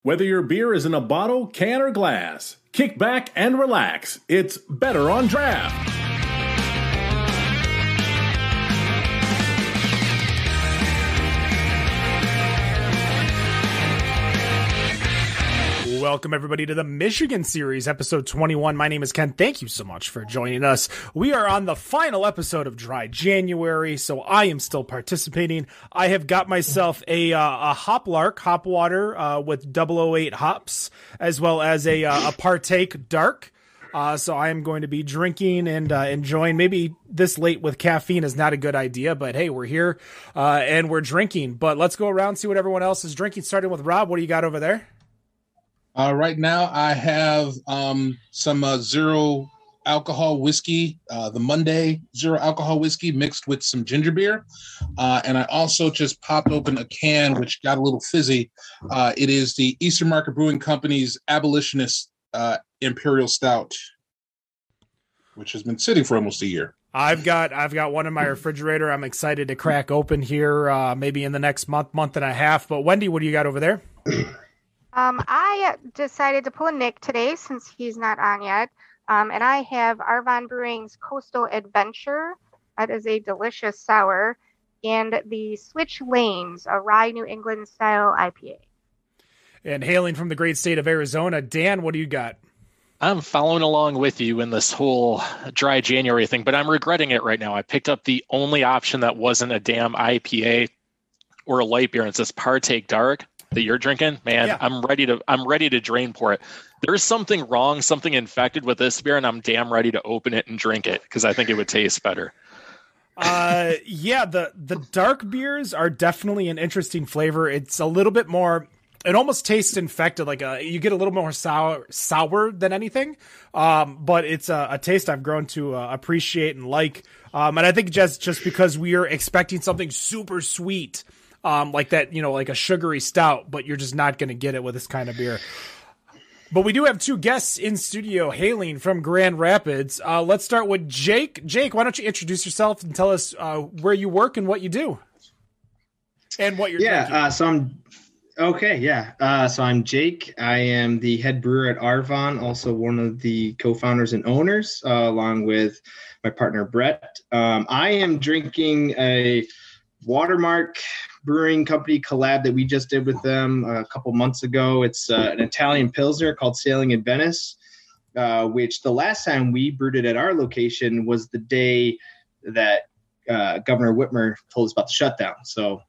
Whether your beer is in a bottle, can, or glass, kick back and relax. It's better on draft. Welcome, everybody, to the Michigan Series, episode 21. My name is Ken. Thank you so much for joining us. We are on the final episode of Dry January, so I am still participating. I have got myself a Hoplark hop water with 008 hops, as well as a Partake Dark. So I am going to be drinking and enjoying. Maybe this late with caffeine is not a good idea, but hey, we're here and we're drinking. But let's go around and see what everyone else is drinking, starting with Rob. What do you got over there? Right now, I have some zero alcohol whiskey, the Monday zero alcohol whiskey mixed with some ginger beer. And I also just popped open a can, which got a little fizzy. It is the Eastern Market Brewing Company's Abolitionist Imperial Stout, which has been sitting for almost a year. I've got one in my refrigerator. I'm excited to crack open here, maybe in the next month and a half. But Wendy, what do you got over there? I decided to pull a Nick today since he's not on yet. And I have Arvon Brewing's Coastal Adventure. That is a delicious sour. And the Switch Lanes, a rye New England style IPA. And hailing from the great state of Arizona, Dan, what do you got? I'm following along with you in this whole Dry January thing, but I'm regretting it right now. I picked up the only option that wasn't a damn IPA or a light beer, and it's this Partake Dark that you're drinking. Man, yeah. I'm ready to drain pour it. There's something wrong, something infected with this beer, and I'm damn ready to open it and drink it because I think it would taste better. Yeah, the dark beers are definitely an interesting flavor. It's a little bit more, it almost tastes infected, like you get a little more sour than anything. But it's a taste I've grown to appreciate and like. And I think just because we are expecting something super sweet, like that, like a sugary stout, but you're just not going to get it with this kind of beer. But we do have two guests in studio hailing from Grand Rapids. Let's start with Jake. Jake, why don't you introduce yourself and tell us where you work and what you do and what you're drinking. So I'm Jake. I am the head brewer at Arvon, also one of the co-founders and owners, along with my partner, Brett. I am drinking a Watermark Brewing Company collab that we just did with them a couple months ago. It's an Italian Pilsner called Sailing in Venice, which the last time we brewed it at our location was the day that Governor Whitmer told us about the shutdown. So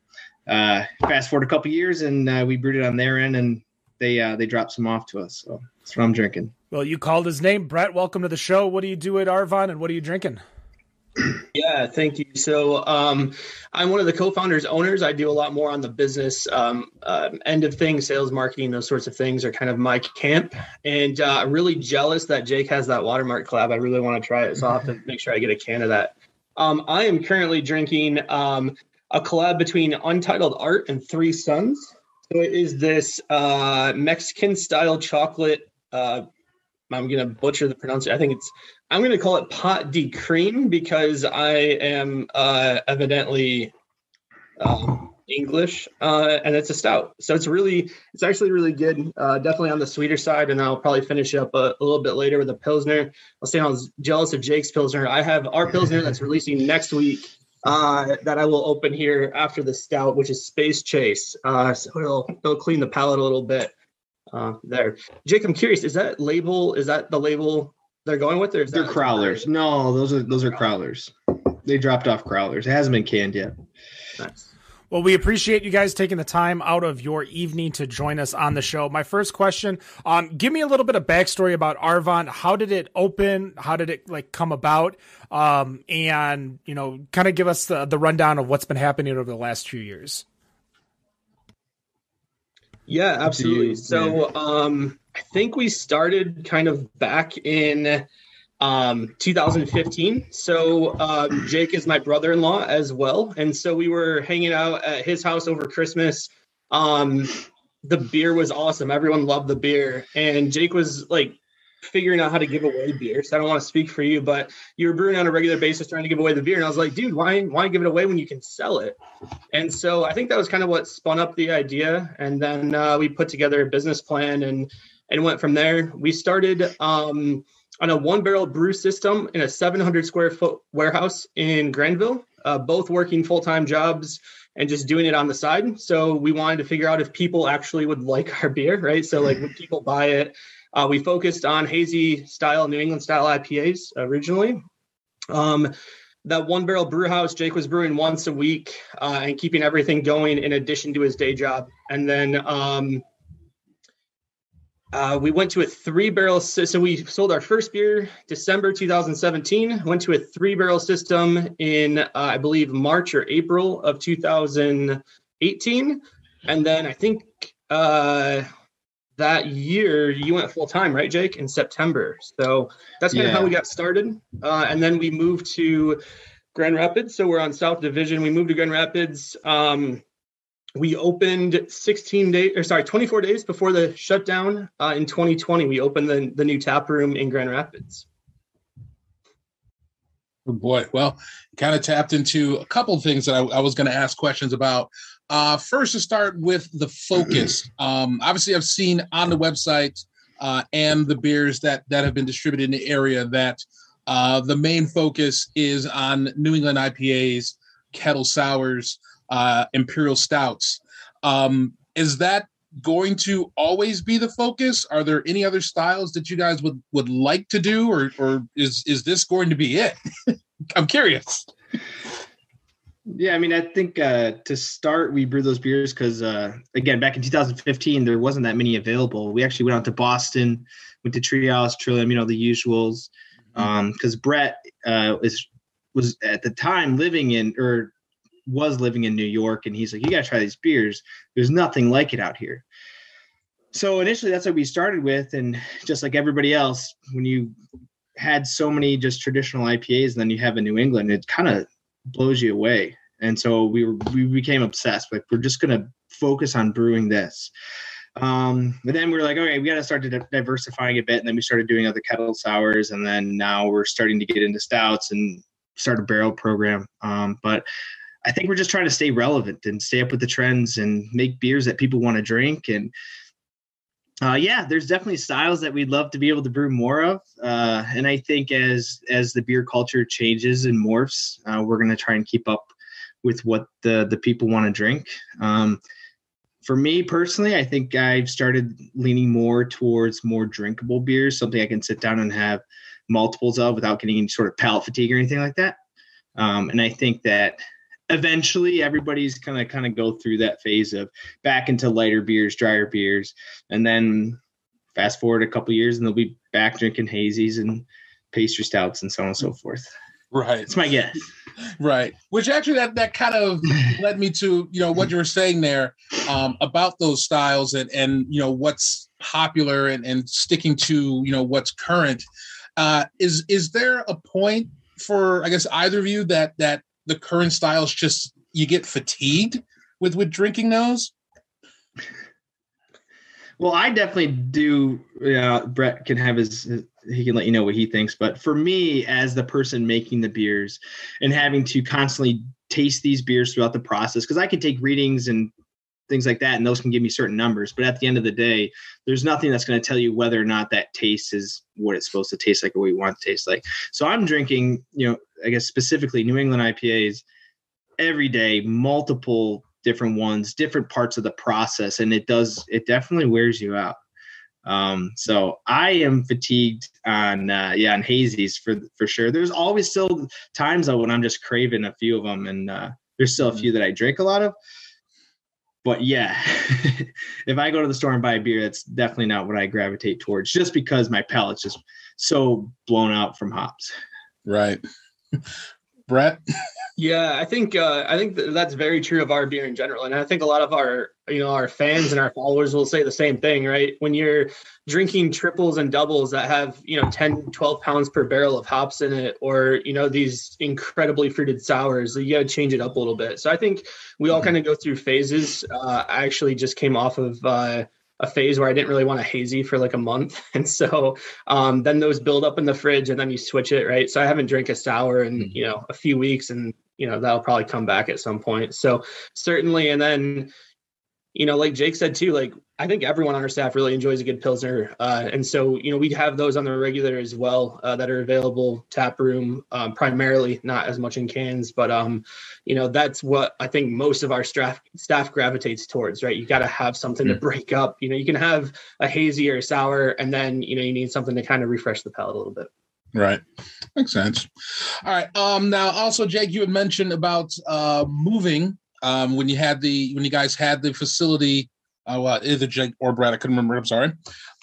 fast forward a couple years, and we brewed it on their end, and they dropped some off to us. So that's what I'm drinking. Well, you called his name. Brett, welcome to the show. What do you do at Arvon, and what are you drinking? Yeah, thank you. So I'm one of the co-founders, owners. I do a lot more on the business end of things, sales, marketing, those sorts of things are kind of my camp. And I'm really jealous that Jake has that Watermark collab. I really want to try it, so I'll have to make sure I get a can of that. I am currently drinking a collab between Untitled Art and Three Sons. So it is this Mexican-style chocolate. I'm going to butcher the pronunciation. I'm going to call it pot de creme because I am evidently English, and it's a stout. So it's actually really good. Definitely on the sweeter side, and I'll probably finish up a little bit later with a Pilsner. I'll say I was jealous of Jake's Pilsner. I have our Pilsner that's releasing next week that I will open here after the stout, which is Space Chase. So it'll clean the palate a little bit. There, Jake, I'm curious. Is that the label they're going with? Or is they're crowlers? No, those are crowlers. They dropped off crowlers. It hasn't been canned yet. Nice. Well, we appreciate you guys taking the time out of your evening to join us on the show. My first question, give me a little bit of backstory about Arvon. How did it open? How did it come about? And kind of give us the rundown of what's been happening over the last few years. Yeah, absolutely. So I think we started kind of back in 2015. So Jake is my brother-in-law as well. And so we were hanging out at his house over Christmas. The beer was awesome. Everyone loved the beer. And Jake was figuring out how to give away beer. So I don't want to speak for you, but you were brewing on a regular basis trying to give away the beer. And I was like, dude, why give it away when you can sell it? And so I think that was kind of what spun up the idea. And then we put together a business plan and went from there. We started on a 1-barrel brew system in a 700 square foot warehouse in Granville, both working full-time jobs and just doing it on the side. So we wanted to figure out if people actually would like our beer, right? So like, would people buy it? We focused on hazy style, New England style IPAs originally. That 1-barrel brew house, Jake was brewing once a week and keeping everything going in addition to his day job. And then we went to a 3-barrel system. So we sold our first beer December 2017, went to a 3-barrel system in, I believe, March or April of 2018. And then I think that year you went full time, right, Jake, in September. So that's kind of how we got started. And then we moved to Grand Rapids. So we're on South Division. We moved to Grand Rapids. We opened 24 days before the shutdown in 2020. We opened the new tap room in Grand Rapids. Oh boy. Well, kind of tapped into a couple of things that I was going to ask questions about. First, to start with the focus. Obviously, I've seen on the website and the beers that have been distributed in the area that the main focus is on New England IPAs, kettle sours, imperial stouts. Is that going to always be the focus? Are there any other styles that you guys would like to do, or is this going to be it? I'm curious. Yeah, I mean, I think to start, we brewed those beers because, again, back in 2015, there wasn't that many available. We actually went out to Boston, went to Treehouse, Trillium, the usuals, because Brett was at the time living in New York, and he's like, you got to try these beers. There's nothing like it out here. So initially, that's what we started with, and just like everybody else, when you had so many just traditional IPAs, and then you have a New England, it kind of blows you away. And so we became obsessed. Like, we're just going to focus on brewing this. But then we were like, okay, we got to start diversifying a bit. And then we started doing other kettle sours. And then now we're starting to get into stouts and start a barrel program. But I think we're just trying to stay relevant and stay up with the trends and make beers that people want to drink. And there's definitely styles that we'd love to be able to brew more of. And I think as the beer culture changes and morphs, we're going to try and keep up with what the people want to drink. For me personally, I think I've started leaning more towards more drinkable beers, something I can sit down and have multiples of without getting any sort of palate fatigue or anything like that. And I think that eventually everybody's kind of go through that phase of back into lighter beers, drier beers, and then fast forward a couple of years and they'll be back drinking hazies and pastry stouts and so on and so forth. Right. It's my guess. Right. Which actually that kind of led me to, what you were saying there about those styles and what's popular and sticking to, what's current. Is there a point for, I guess, either of you that the current styles just, you get fatigued with drinking those? Well, I definitely do. Brett can have he can let you know what he thinks. But for me, as the person making the beers and having to constantly taste these beers throughout the process, because I can take readings and things like that, and those can give me certain numbers. But at the end of the day, there's nothing that's going to tell you whether or not that taste is what it's supposed to taste like or what you want it to taste like. So I'm drinking, I guess specifically New England IPAs every day, multiple different ones, different parts of the process. And it definitely wears you out. So I am fatigued on hazies for sure. There's always still times though when I'm just craving a few of them, and there's still a few that I drink a lot of. But yeah, if I go to the store and buy a beer, that's definitely not what I gravitate towards, just because my palate's just so blown out from hops. Right. Brett? Yeah, I think that's very true of our beer in general. And I think a lot of our fans and our followers will say the same thing, right? When you're drinking triples and doubles that have, 10, 12 pounds per barrel of hops in it, or, these incredibly fruited sours, you got to change it up a little bit. So I think we all kind of go through phases. I actually just came off of a phase where I didn't really want a hazy for like a month. And so then those build up in the fridge and then you switch it, right? So I haven't drank a sour in, a few weeks, and, that'll probably come back at some point. So certainly. And then, like Jake said too, like I think everyone on our staff really enjoys a good Pilsner. And so, we have those on the regular as well that are available tap room, primarily, not as much in cans, but, that's what I think most of our staff gravitates towards, right? You got to have something to break up. You can have a hazy or a sour, and then, you need something to kind of refresh the palate a little bit. Right. Makes sense. All right. Now also, Jake, you had mentioned about moving when you guys had the facility. Either Jake or Brad, I couldn't remember. I'm sorry.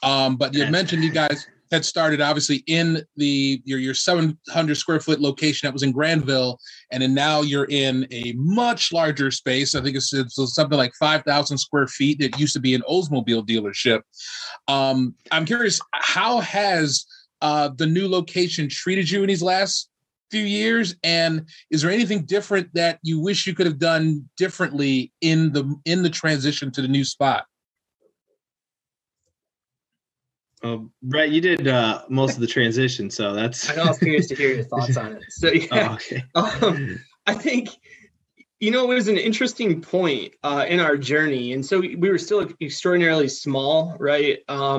But you had mentioned you guys had started obviously in your 700 square foot location that was in Granville, and then now you're in a much larger space. I think it's something like 5,000 square feet. It used to be an Oldsmobile dealership. I'm curious, how has the new location treated you in these last few years, and is there anything different that you wish you could have done differently in the transition to the new spot? Brett, you did most of the transition, so that's. I know. I was curious to hear your thoughts on it. So yeah, okay. I think it was an interesting point in our journey, and so we were still extraordinarily small, right?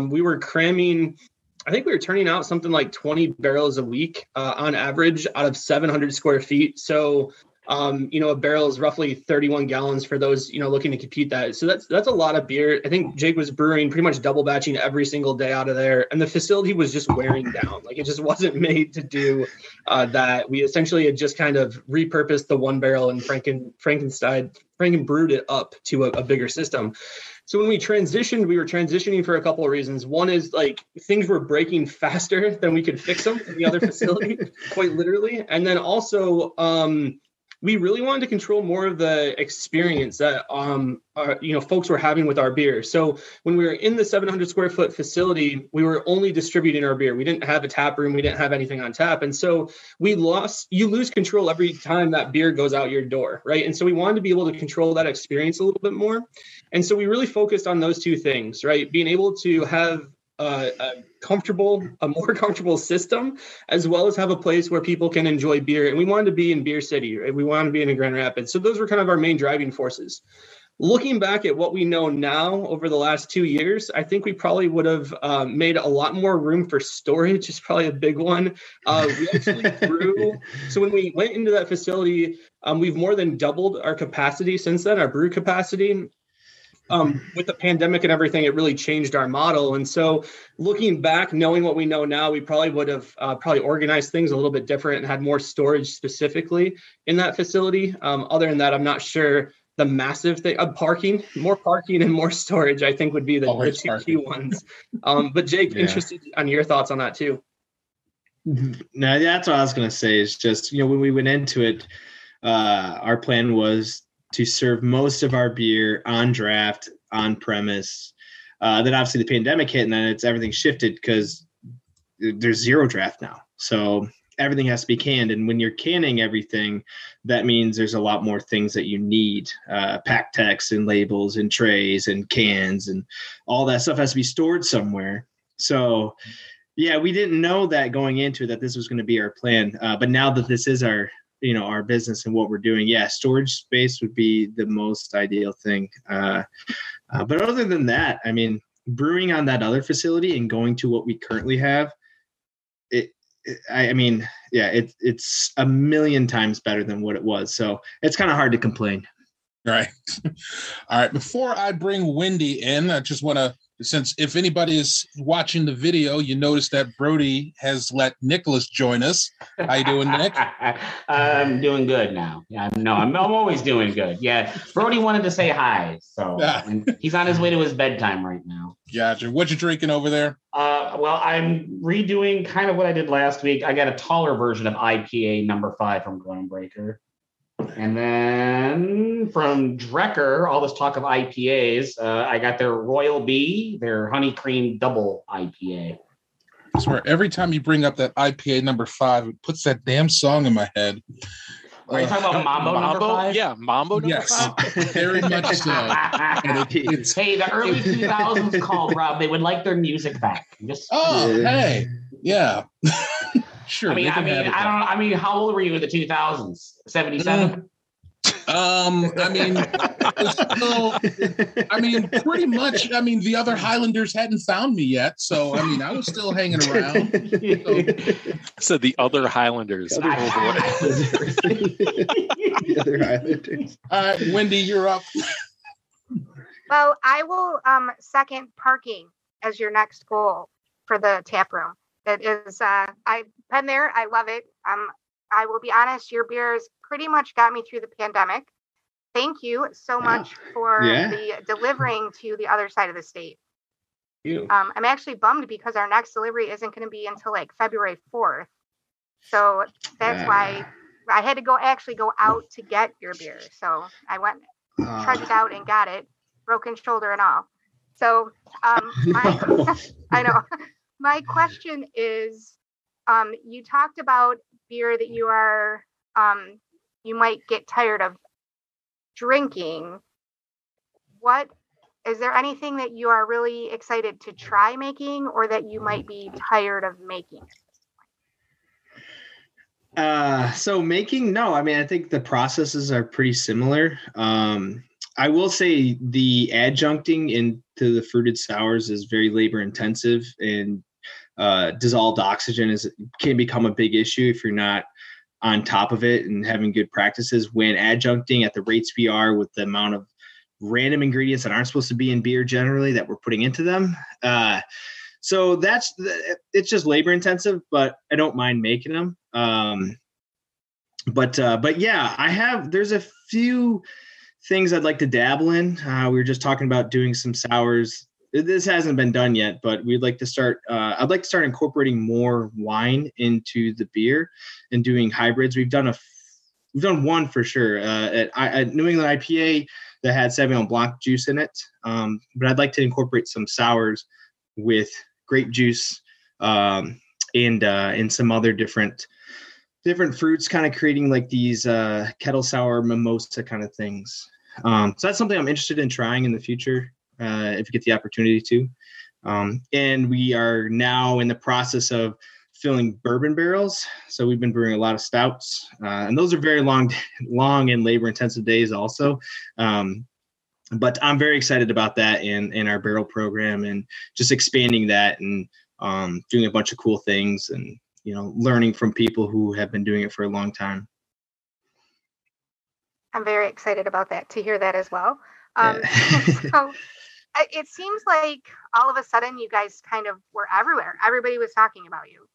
We were cramming. I think we were turning out something like 20 barrels a week on average out of 700 square feet. So, a barrel is roughly 31 gallons for those, looking to compute that. So that's a lot of beer. I think Jake was brewing pretty much double batching every single day out of there. And the facility was just wearing down. Like it just wasn't made to do that. We essentially had just kind of repurposed the one barrel and Franken brewed it up to a bigger system. So when we were transitioning for a couple of reasons. One is like things were breaking faster than we could fix them in the other facility, quite literally. And then also we really wanted to control more of the experience that folks were having with our beer. So when we were in the 700 square foot facility, we were only distributing our beer. We didn't have a tap room. We didn't have anything on tap. And so you lose control every time that beer goes out your door, right? And so we wanted to be able to control that experience a little bit more. And so we really focused on those two things, right? Being able to have a more comfortable system, as well as have a place where people can enjoy beer. And we wanted to be in Beer City, right? We wanted to be in Grand Rapids. So those were kind of our main driving forces. Looking back at what we know now over the last 2 years, I think we probably would have made a lot more room for storage. Is probably a big one. We actually grew. So when we went into that facility, we've more than doubled our capacity since then, our brew capacity. With the pandemic and everything, it really changed our model. And so looking back, knowing what we know now, we probably would have organized things a little bit different and had more storage specifically in that facility. Other than that, I'm not sure the massive thing of more parking and more storage, I think would be the two key ones. But Jake, interested on your thoughts on that too. No, that's what I was going to say is just, when we went into it, our plan was to serve most of our beer on draft, on premise. Then obviously the pandemic hit, and then everything shifted because there's zero draft now. So everything has to be canned. And when you're canning everything, that means there's a lot more things that you need. Pack text and labels and trays and cans and all that stuff has to be stored somewhere. So yeah, we didn't know that going into it, that this was going to be our plan. But now that this is our business and what we're doing, storage space would be the most ideal thing. But other than that, I mean, brewing on that other facility and going to what we currently have, it's a million times better than what it was. So it's kind of hard to complain. All right. Before I bring Wendy in, I just want to, since if anybody is watching the video, you notice that Brody has let Nicholas join us. How you doing, Nick? I'm doing good now. Yeah, I'm always doing good. Yeah, Brody wanted to say hi, so and he's on his way to his bedtime right now. Gotcha. What you drinking over there? Well, I'm redoing kind of what I did last week. I got a taller version of IPA number 5 from Groundbreaker. And then from Drecker, all this talk of IPAs, I got their Royal Bee, their Honey Cream Double IPA. I swear, every time you bring up that IPA number 5, it puts that damn song in my head. Are you talking about Mambo number 5? Yeah, Mambo number Yes, 5. very much so. And it's Hey, the early 2000s called, Rob. They would like their music back. hey, yeah. Sure. I mean, how old were you in the 2000s? 77? Pretty much. The other Highlanders hadn't found me yet, so I was still hanging around. So the other Highlanders. The other Highlanders. Wendy, you're up. Well, I will second parking as your next goal for the tap room. That is, I've been there. I love it. I will be honest, your beers pretty much got me through the pandemic. Thank you so much for the delivering to the other side of the state. I'm actually bummed because our next delivery isn't going to be until like February 4th. So that's why I had to go out to get your beer. So I went, trudged out and got it, broken shoulder and all. So I know. My question is, you talked about beer that you are, you might get tired of drinking. What is there anything that you are really excited to try making, or that you might be tired of making? So making, no, I think the processes are pretty similar. I will say the adjuncting into the fruited sours is very labor intensive, and dissolved oxygen can become a big issue if you're not on top of it and having good practices when adjuncting at the rates we are with the amount of random ingredients that aren't supposed to be in beer generally that we're putting into them. So it's just labor intensive, but I don't mind making them. But yeah, there's a few things I'd like to dabble in. We were just talking about doing some sours. This hasn't been done yet, but we'd like to start. I'd like to start incorporating more wine into the beer and doing hybrids. We've done one for sure at New England IPA that had Sauvignon Blanc juice in it. But I'd like to incorporate some sours with grape juice and some other different fruits, kind of creating like these kettle sour mimosa kind of things. So that's something I'm interested in trying in the future. If you get the opportunity to. And we are now in the process of filling bourbon barrels. So we've been brewing a lot of stouts, and those are very long and labor intensive days also. But I'm very excited about that in our barrel program, and just expanding that and doing a bunch of cool things, and, learning from people who have been doing it for a long time. I'm very excited about that, to hear that as well. So it seems like all of a sudden you guys kind of were everywhere. Everybody was talking about you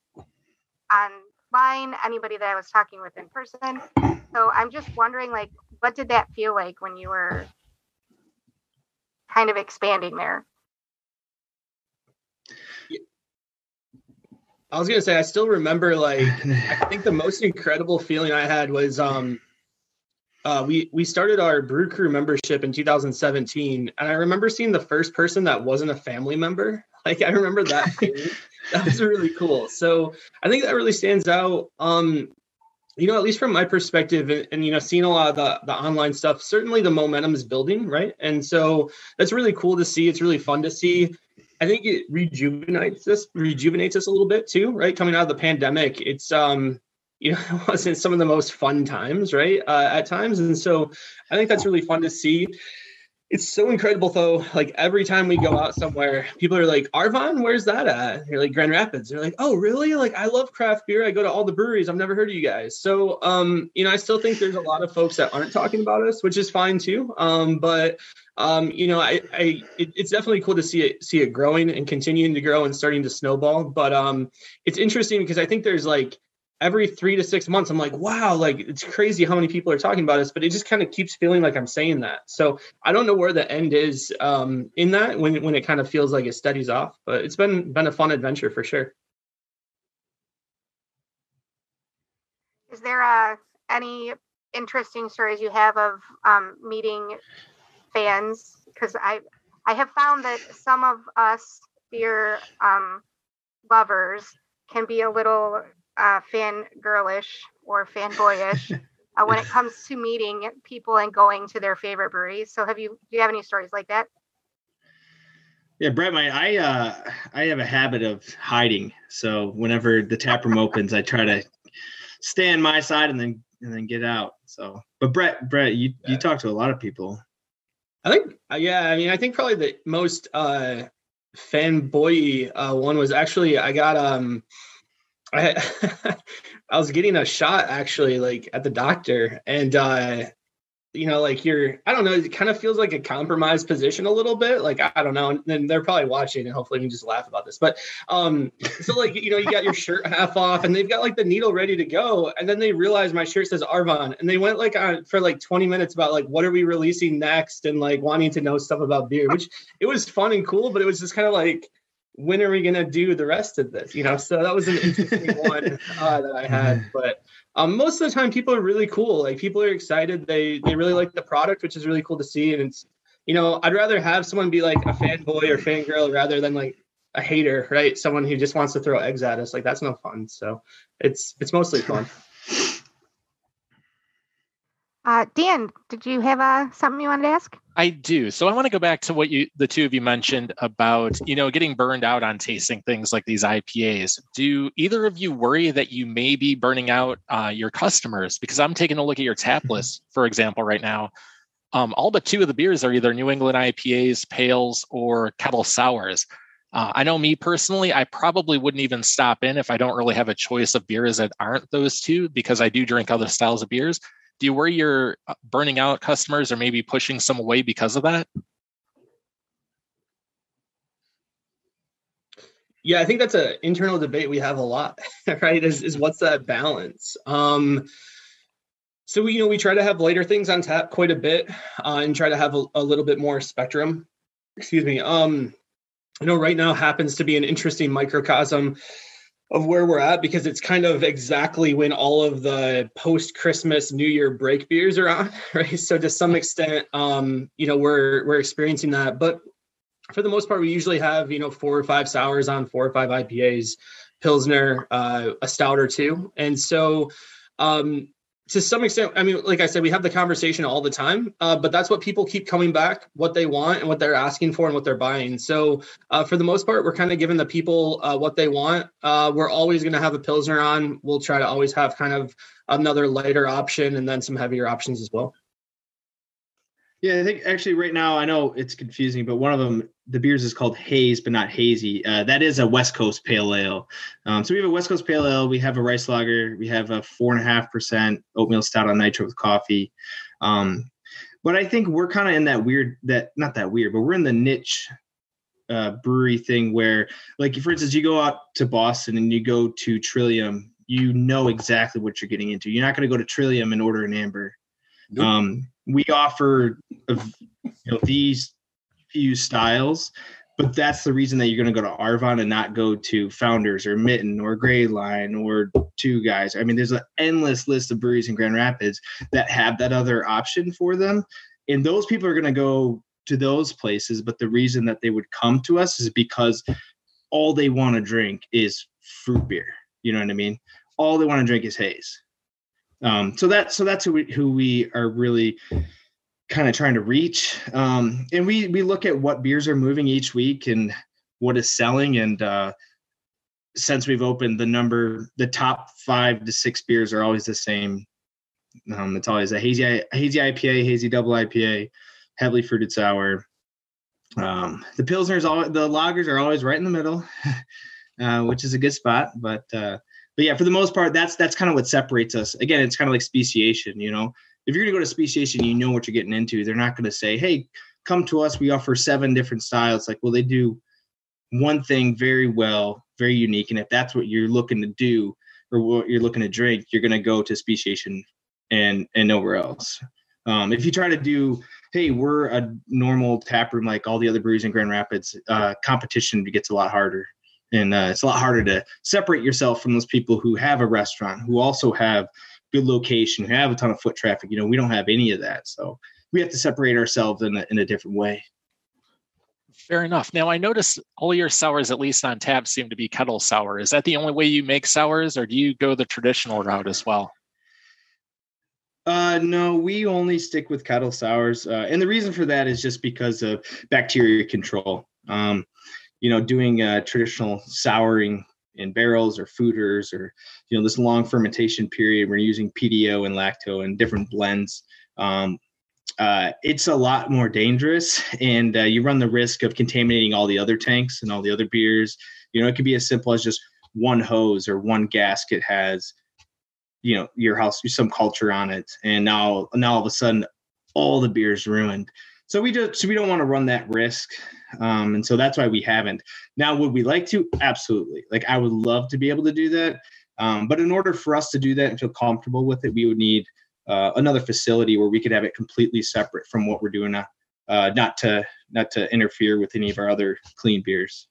online, anybody that I was talking with in person. So I'm just wondering, like, what did that feel like when you were kind of expanding there? I was going to say, I still remember, like, I think the most incredible feeling I had was we started our Brew Crew membership in 2017, and I remember seeing the first person that wasn't a family member. Like, I remember that feeling. That was really cool. So I think that really stands out. At least from my perspective, and seeing a lot of the online stuff, certainly the momentum is building, right? And so that's really cool to see. It's really fun to see. I think it rejuvenates us a little bit too, right? Coming out of the pandemic, it's it wasn't some of the most fun times, right? At times. And so I think that's really fun to see. It's so incredible, though. Like, every time we go out somewhere, people are like, Arvon, where's that at? You're like, Grand Rapids. They're like, oh, really? Like, I love craft beer. I go to all the breweries. I've never heard of you guys. So, I still think there's a lot of folks that aren't talking about us, which is fine too. It's definitely cool to see it growing and continuing to grow and starting to snowball. But it's interesting because I think there's like, every 3 to 6 months, I'm like, wow, like, it's crazy how many people are talking about us, but it just kind of keeps feeling like I'm saying that. So I don't know where the end is in that when it kind of feels like it steadies off, but it's been a fun adventure for sure. Is there any interesting stories you have of meeting fans? Because I have found that some of us beer lovers can be a little fangirlish or fanboyish when it comes to meeting people and going to their favorite breweries. So do you have any stories like that? Yeah, Brett, I have a habit of hiding. So whenever the tap room opens, I try to stay on my side and then get out. So, but Brett, you talk to a lot of people. I think, I think probably the most fanboy one was actually I was getting a shot actually, like at the doctor, and like I don't know, it kind of feels like a compromised position a little bit. Like, I don't know. And then they're probably watching and hopefully we can just laugh about this. But so like, you got your shirt half off and they've got like the needle ready to go. And then they realize my shirt says Arvon. And they went like on for like 20 minutes about like, what are we releasing next? And like wanting to know stuff about beer, which it was fun and cool, but it was just kind of like, when are we going to do the rest of this? So that was an interesting one that I had. But most of the time, people are really cool. Like, people are excited. They really like the product, which is really cool to see. And it's, I'd rather have someone be like a fanboy or fangirl rather than like a hater, right? Someone who just wants to throw eggs at us. Like, that's no fun. So it's mostly fun. Dan, did you have something you wanted to ask? I do. So I want to go back to what the two of you mentioned about, getting burned out on tasting things like these IPAs. Do either of you worry that you may be burning out your customers? Because I'm taking a look at your tap list, for example, right now. All but two of the beers are either New England IPAs, pales, or kettle sours. I know me personally, I probably wouldn't even stop in if I don't really have a choice of beers that aren't those two, because I do drink other styles of beers. Do you worry you're burning out customers or maybe pushing some away because of that? Yeah, I think that's an internal debate we have a lot, right? Is what's that balance? So we try to have lighter things on tap quite a bit and try to have a little bit more spectrum. Excuse me. Right now happens to be an interesting microcosm of where we're at, because it's kind of exactly when all of the post-Christmas New Year break beers are on, right? So to some extent, we're experiencing that. But for the most part, we usually have, 4 or 5 sours on, 4 or 5 IPAs, Pilsner, a stout or two. And so to some extent, I mean, like I said, we have the conversation all the time, but that's what people keep coming back, what they want and what they're asking for and what they're buying. So for the most part, we're kind of giving the people what they want. We're always going to have a Pilsner on. We'll try to always have kind of another lighter option and then some heavier options as well. Yeah, I think actually right now, I know it's confusing, but one of them, the beers is called Haze, but not Hazy. That is a West Coast Pale Ale. So we have a West Coast Pale Ale. We have a rice lager. We have a 4.5% oatmeal stout on nitro with coffee. But I think we're kind of in that not that weird, but we're in the niche brewery thing where, like, for instance, you go out to Boston and you go to Trillium, you know exactly what you're getting into. You're not going to go to Trillium and order an amber. Nope. We offer these few styles, but that's the reason that you're going to go to Arvon and not go to Founders or Mitten or Gray Line or Two Guys. I mean, there's an endless list of breweries in Grand Rapids that have that other option for them. And those people are going to go to those places. But the reason that they would come to us is because all they want to drink is fruit beer. You know what I mean? All they want to drink is haze. So that's who we are really kind of trying to reach. And we look at what beers are moving each week and what is selling. And since we've opened, the top 5 to 6 beers are always the same. It's always a hazy IPA, hazy double IPA, heavily fruited sour. The Pilsners, the lagers are always right in the middle, which is a good spot. But yeah, for the most part, that's kind of what separates us. Again, it's kind of like speciation, If you're going to go to speciation, you know what you're getting into. They're not going to say, hey, come to us. We offer 7 different styles. Like, well, they do one thing very well, very unique. And if that's what you're looking to do or what you're looking to drink, you're going to go to speciation and nowhere else. If you try to do, hey, we're a normal tap room like all the other breweries in Grand Rapids, competition gets a lot harder. And it's a lot harder to separate yourself from those people who have a restaurant, who also have good location, who have a ton of foot traffic. We don't have any of that. So we have to separate ourselves in a different way. Fair enough. Now, I noticed all your sours, at least on tap, seem to be kettle sour. Is that the only way you make sours, or do you go the traditional route as well? No, we only stick with kettle sours. And the reason for that is just because of bacteria control. Doing traditional souring in barrels or foeders or, this long fermentation period, we're using PDO and lacto and different blends. It's a lot more dangerous, and you run the risk of contaminating all the other tanks and all the other beers. It could be as simple as just one hose or one gasket has, your house, some culture on it. And now all of a sudden all the beer's ruined. So we don't want to run that risk. And so that's why we haven't. Now, would we like to? Absolutely. Like, I would love to be able to do that. But in order for us to do that and feel comfortable with it, we would need another facility where we could have it completely separate from what we're doing now, not to interfere with any of our other clean beers.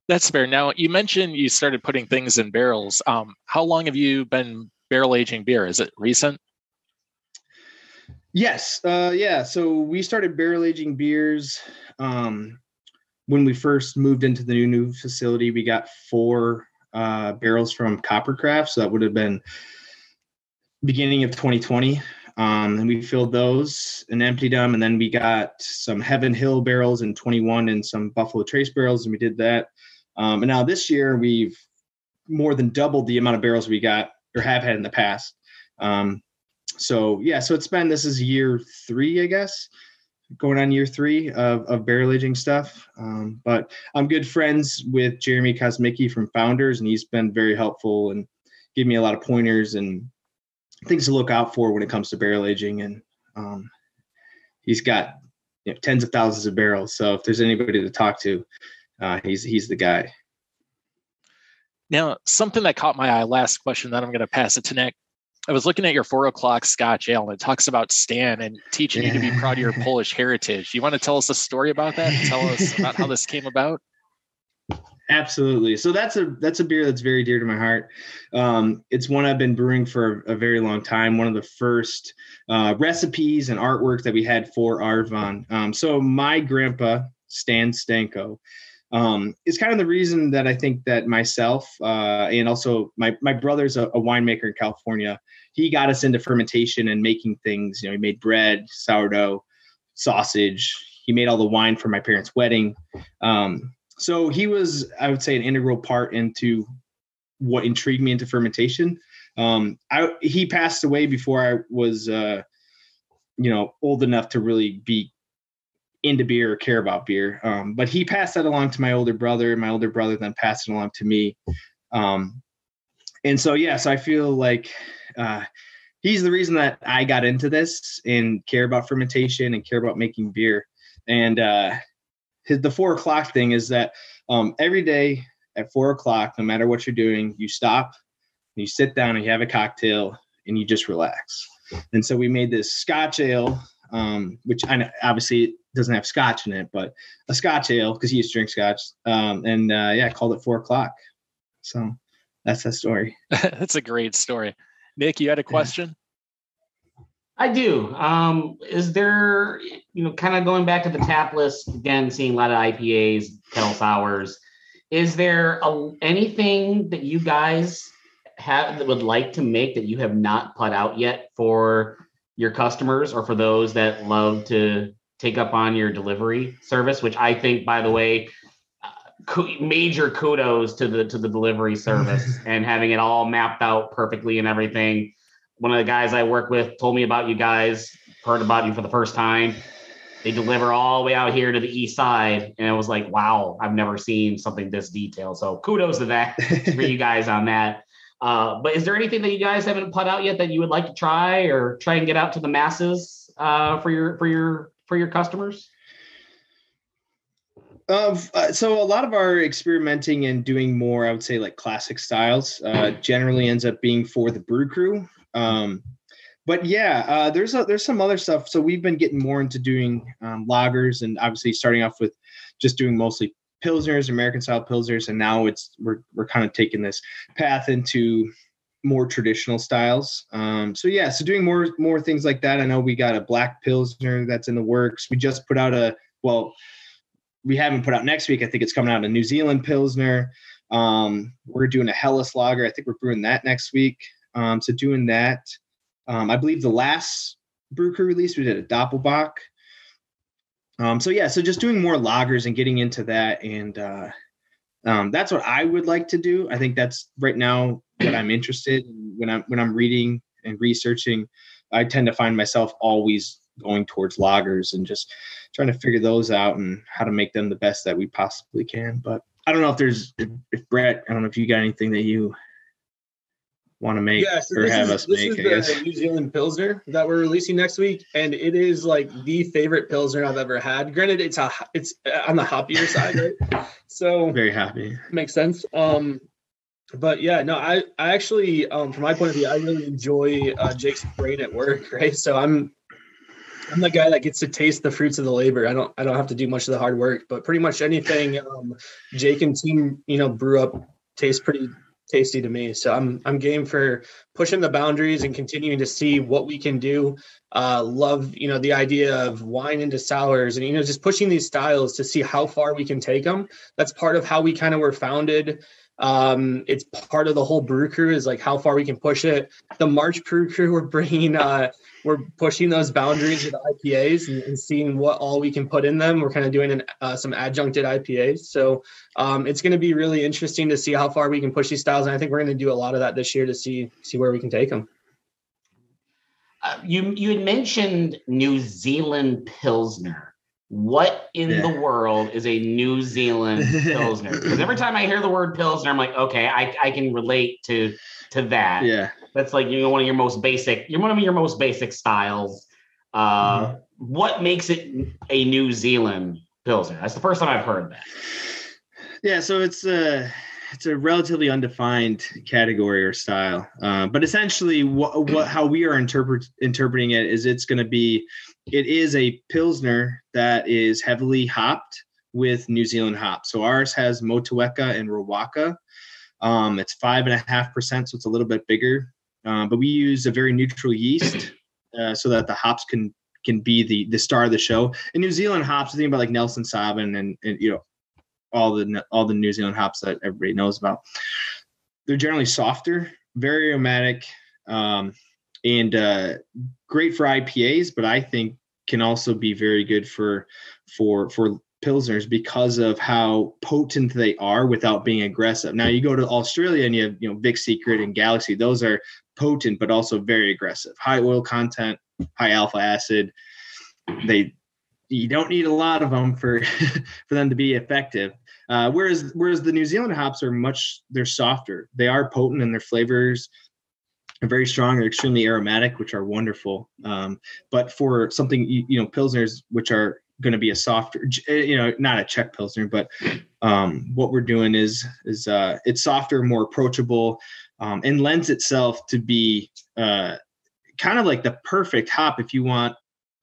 That's fair. Now, you mentioned you started putting things in barrels. How long have you been barrel aging beer? Is it recent? Yes. Yeah. So we started barrel aging beers when we first moved into the new facility. We got 4 barrels from Coppercraft. So that would have been beginning of 2020. And we filled those and emptied them. And then we got some Heaven Hill barrels in 21 and some Buffalo Trace barrels. And we did that. And now this year we've more than doubled the amount of barrels we got or have had in the past. So this is year 3, I guess, going on year 3 of barrel aging stuff. But I'm good friends with Jeremy Kosmicki from Founders, and he's been very helpful and gave me a lot of pointers and things to look out for when it comes to barrel aging. And he's got tens of thousands of barrels. So if there's anybody to talk to, he's the guy. Now, something that caught my eye, last question, then I'm going to pass it to Nick. I was looking at your 4 o'clock Scotch Ale, and it talks about Stan and teaching you to be proud of your Polish heritage. You want to tell us a story about that? Tell us about how this came about? Absolutely. So that's a beer that's very dear to my heart. It's one I've been brewing for a very long time. One of the first recipes and artwork that we had for Arvon. So my grandpa, Stan Stanko, is kind of the reason that I think that myself and also my brother's a winemaker in California. He got us into fermentation and making things. He made bread, sourdough, sausage. He made all the wine for my parents' wedding. So he was, I would say, an integral part into what intrigued me into fermentation. He passed away before I was, old enough to really be into beer or care about beer. But he passed that along to my older brother, and my older brother then passed it along to me. And so, yes, I feel like he's the reason that I got into this and care about fermentation and care about making beer. And the 4 o'clock thing is that every day at 4 o'clock, no matter what you're doing, you stop, you sit down and you have a cocktail and you just relax. And so we made this Scotch ale, which I know obviously doesn't have Scotch in it, but a Scotch ale because he used to drink Scotch. I called it 4 o'clock. So that's that story. That's a great story. Nick, you had a question? I do. Is there, kind of going back to the tap list again, seeing a lot of IPAs, kettle sours, is there anything that you guys have that would like to make that you have not put out yet for your customers or for those that love to take up on your delivery service, which I think, by the way, major kudos to the delivery service and having it all mapped out perfectly and everything. One of the guys I work with told me about you guys, heard about you for the first time. They deliver all the way out here to the east side. And it was like, wow, I've never seen something this detailed. So kudos to that for you guys on that. But is there anything that you guys haven't put out yet that you would like to try and get out to the masses for your customers? So a lot of our experimenting and doing more, I would say, like classic styles generally ends up being for the brew crew. But yeah, there's some other stuff. So we've been getting more into doing lagers, and obviously starting off with just doing mostly pilsners, American style pilsners, and now we're kind of taking this path into more traditional styles. So doing more things like that. I know we got a black pilsner that's in the works. We just put out we haven't put out next week. I think it's coming out a New Zealand Pilsner. We're doing a Hellas lager. I think we're brewing that next week. So doing that. I believe the last brew crew release, we did a Doppelbock. So just doing more lagers and getting into that. And that's what I would like to do. I think that's right now what I'm interested in. When I'm reading and researching, I tend to find myself always going towards lagers and just trying to figure those out and how to make them the best that we possibly can. But I don't know if Brett, I don't know if you got anything that you want to make or have us make. This is the New Zealand Pilsner that we're releasing next week, and it is like the favorite Pilsner I've ever had. Granted, it's on the hoppier side, right? So very happy. Makes sense. But yeah, no, I actually, from my point of view, I really enjoy Jake's brain at work, right? So I'm the guy that gets to taste the fruits of the labor. I don't have to do much of the hard work, but pretty much anything Jake and team, brew up tastes pretty tasty to me. So I'm game for pushing the boundaries and continuing to see what we can do. Love, the idea of wine into sours and, just pushing these styles to see how far we can take them. That's part of how we kind of were founded. It's part of the whole brew crew is like how far we can push it. The March brew crew, we're pushing those boundaries with IPAs and seeing what all we can put in them. We're kind of doing some adjuncted IPAs. So it's going to be really interesting to see how far we can push these styles. And I think we're going to do a lot of that this year to see where we can take them. You had mentioned New Zealand Pilsner. What in the world is a New Zealand Pilsner? Because every time I hear the word Pilsner, I'm like, okay, I can relate to that. Yeah. That's like, one of your most basic styles. What makes it a New Zealand Pilsner? That's the first time I've heard that. Yeah. So it's a relatively undefined category or style. But essentially how we are interpreting it is it is a Pilsner that is heavily hopped with New Zealand hops. So ours has Motueka and Rawaka. It's 5.5%, so it's a little bit bigger. But we use a very neutral yeast so that the hops can be the star of the show. And New Zealand hops, think about like Nelson Sauvin and all the New Zealand hops that everybody knows about. They're generally softer, very aromatic, and great for IPAs, but I think can also be very good for Pilsners because of how potent they are without being aggressive. Now you go to Australia and you have, Vic Secret and Galaxy. Those are potent, but also very aggressive, high oil content, high alpha acid. You don't need a lot of them for them to be effective. Whereas the New Zealand hops they're softer. They are potent and their flavors are very strong. They're extremely aromatic, which are wonderful. But for something, Pilsners, which are going to be a softer, not a Czech Pilsner, but what we're doing is it's softer, more approachable, and lends itself to be kind of like the perfect hop if you want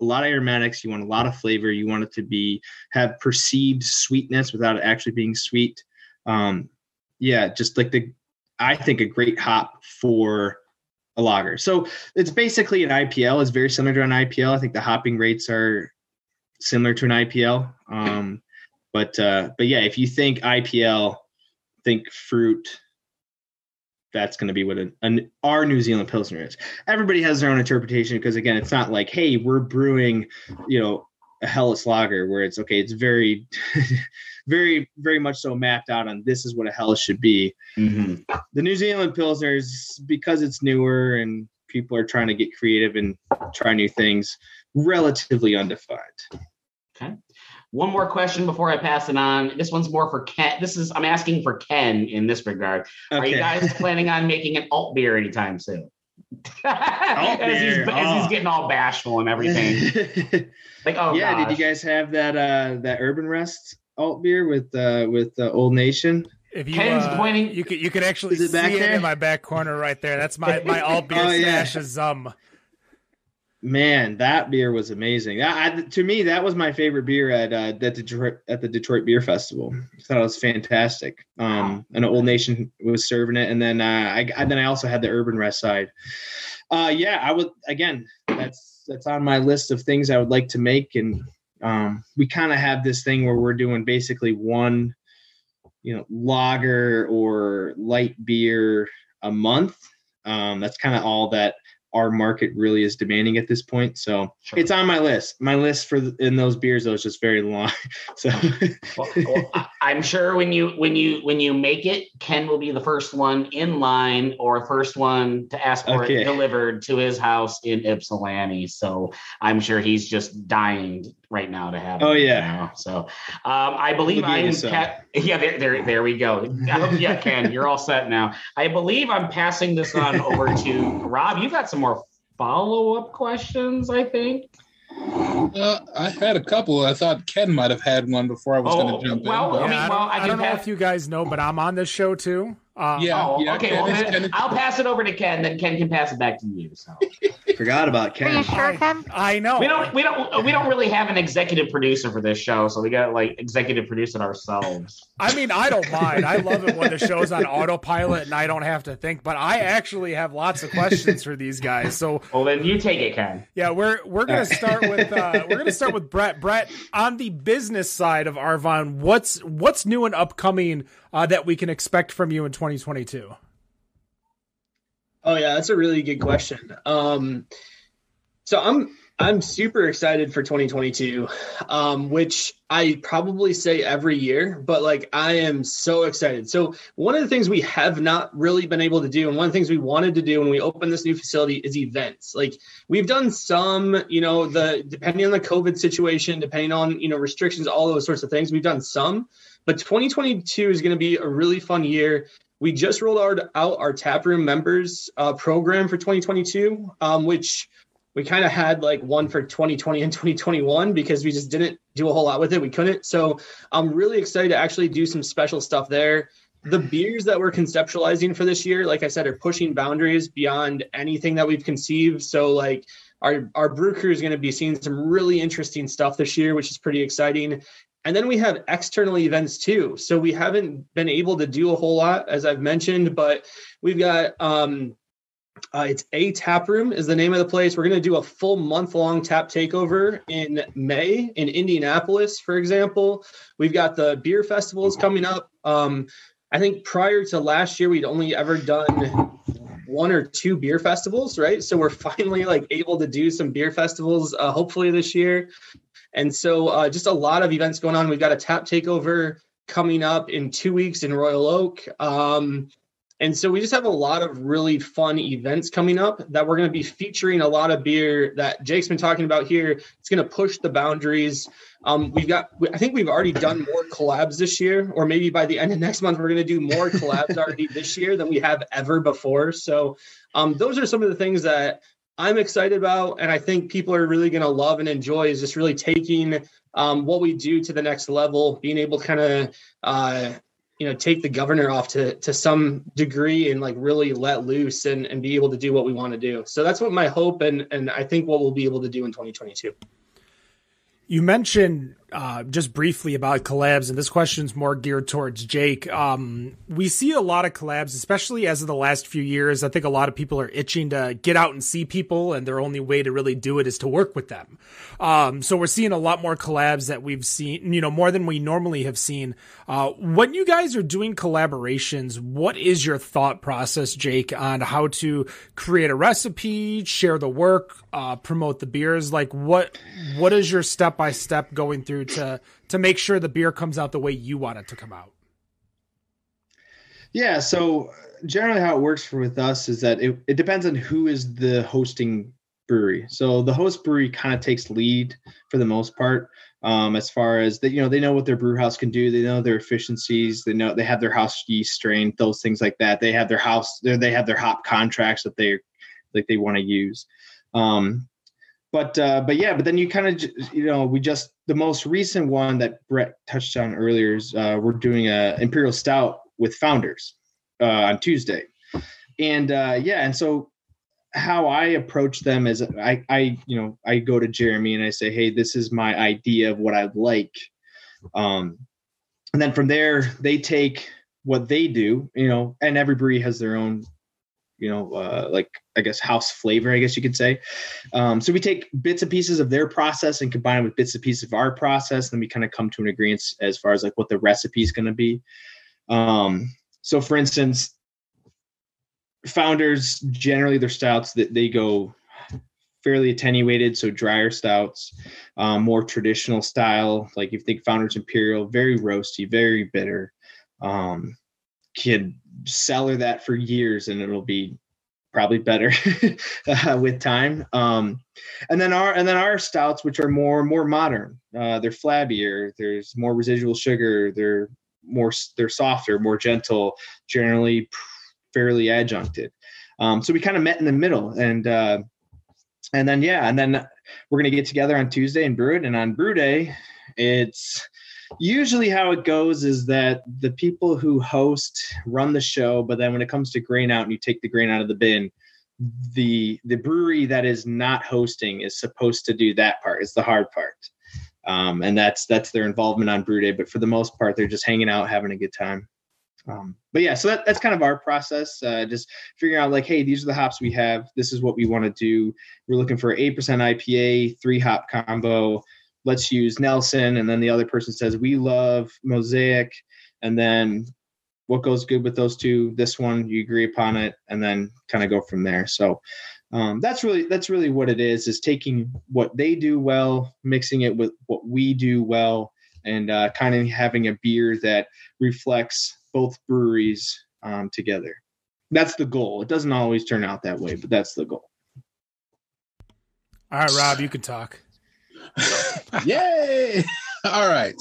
a lot of aromatics, you want a lot of flavor, you want it to have perceived sweetness without it actually being sweet. Just like I think a great hop for a lager. So it's basically an IPL. It's very similar to an IPL. I think the hopping rates are similar to an IPL. But yeah, if you think IPL, think fruit, that's going to be what our New Zealand Pilsner is. Everybody has their own interpretation because, again, it's not like, hey, we're brewing, a Helles lager where it's okay. It's very, very, very much so mapped out on this is what a Helles should be. Mm-hmm. The New Zealand Pilsners, because it's newer and people are trying to get creative and try new things, relatively undefined. Okay. One more question before I pass it on. This one's more for Ken. I'm asking for Ken in this regard. Okay. Are you guys planning on making an alt beer anytime soon? As he's getting all bashful and everything. Like, oh yeah, gosh. Did you guys have that Urban Rest alt beer with Old Nation? If you, Ken's pointing, you could actually see it in my back corner right there. That's my alt beer stash is Man, that beer was amazing. To me, that was my favorite beer at the Detroit Beer Festival. I thought it was fantastic. And Old Nation was serving it, and then I also had the Urban Rest side. I would again. That's on my list of things I would like to make, and we kind of have this thing where we're doing basically one, lager or light beer a month. That's kind of all that our market really is demanding at this point. So It's on my list. My list in those beers though is just very long. So I'm sure when you make it, Ken will be the first one in line or first one to ask for it delivered to his house in Ypsilanti. So I'm sure he's just dying right now to have it. Oh yeah. Now. So I believe there we go. Yeah, Ken, you're all set now. I believe I'm passing this on over to Rob. You've got some more follow-up questions, I think. I had a couple. I thought Ken might have had one before I was going to jump in. I don't know if you guys know, but I'm on this show too. Okay. I'll pass it over to Ken, then Ken can pass it back to you. So. Forgot about Ken. Are you sure, Ken? I know. We don't really have an executive producer for this show, so we got like executive produce it ourselves. I mean, I don't mind. I love it when the show's on autopilot and I don't have to think. But I actually have lots of questions for these guys. So, well, then you take it, Ken. Yeah, we're gonna start with Brett. Brett, on the business side of Arvon, what's new and upcoming that we can expect from you in 2022? Oh yeah, that's a really good question. So I'm super excited for 2022, which I probably say every year, but like I am so excited. So one of the things we have not really been able to do, and one of the things we wanted to do when we opened this new facility is events. Like we've done some, depending on the COVID situation, depending on, restrictions, all those sorts of things, we've done some, but 2022 is going to be a really fun year. We just rolled out our taproom members program for 2022, which we kind of had like one for 2020 and 2021 because we just didn't do a whole lot with it. We couldn't. So I'm really excited to actually do some special stuff there. The beers that we're conceptualizing for this year, like I said, are pushing boundaries beyond anything that we've conceived. So like our brew crew is going to be seeing some really interesting stuff this year, which is pretty exciting. And then we have external events too. So we haven't been able to do a whole lot, as I've mentioned, but we've got it's A Tap Room is the name of the place. We're going to do a full month-long tap takeover in May in Indianapolis, for example. We've got the beer festivals coming up. I think prior to last year, we'd only ever done 1 or 2 beer festivals, right? So we're finally like able to do some beer festivals, hopefully this year. And so just a lot of events going on. We've got a tap takeover coming up in 2 weeks in Royal Oak. And so we just have a lot of really fun events coming up that we're going to be featuring a lot of beer that Jake's been talking about here. It's going to push the boundaries. I think we've already done more collabs this year, or maybe by the end of next month, we're going to do more collabs already this year than we have ever before. So those are some of the things that I'm excited about, and I think people are really going to love and enjoy, is just really taking what we do to the next level, being able to kind of, take the governor off to some degree and like really let loose and be able to do what we want to do. So that's what my hope and I think what we'll be able to do in 2022. You mentioned just briefly about collabs, and this question's more geared towards Jake. We see a lot of collabs, especially as of the last few years. I think a lot of people are itching to get out and see people, and their only way to really do it is to work with them. So we're seeing a lot more collabs that we've seen, more than we normally have seen. When you guys are doing collaborations, what is your thought process, Jake, on how to create a recipe, share the work, promote the beers? Like what is your step-by-step going through to make sure the beer comes out the way you want it to come out? Yeah, so generally how it works with us is that it depends on who is the hosting brewery. So the host brewery kind of takes lead for the most part, as far as they know what their brew house can do. They know their efficiencies. They know they have their house yeast strain, those things like that. They have their hop contracts that they want to use. But then you kind of, the most recent one that Brett touched on earlier is we're doing a Imperial Stout with Founders on Tuesday. And so how I approach them is I go to Jeremy and I say, hey, this is my idea of what I'd like. And then from there, they take what they do, and every brewery has their own, I guess house flavor, I guess you could say. So we take bits and pieces of their process and combine it with bits and pieces of our process. Then we kind of come to an agreement as far as like what the recipe is going to be. So for instance, Founders, generally their stouts that they go fairly attenuated, so drier stouts, more traditional style. Like if you think Founders Imperial, very roasty, very bitter. Can cellar that for years and it'll be probably better with time. And then our stouts, which are more modern, they're flabbier. There's more residual sugar. They're softer, more gentle, generally fairly adjuncted. So we kind of met in the middle, and then we're gonna get together on Tuesday and brew it. And on brew day, it's usually how it goes is that the people who host run the show, but then when it comes to grain out and you take the grain out of the bin, the brewery that is not hosting is supposed to do that part. It's the hard part. And that's their involvement on brew day. But for the most part, they're just hanging out, having a good time. But yeah, so that's kind of our process. Just figuring out like, hey, these are the hops we have. This is what we want to do. We're looking for 8% IPA, 3 hop combo. Let's use Nelson. And then the other person says, we love Mosaic. And then what goes good with those two? This one, you agree upon it, and then kind of go from there. So that's really what it is taking what they do well, mixing it with what we do well, and kind of having a beer that reflects both breweries together. That's the goal. It doesn't always turn out that way, but that's the goal. All right, Rob, you can talk. Yay! All right.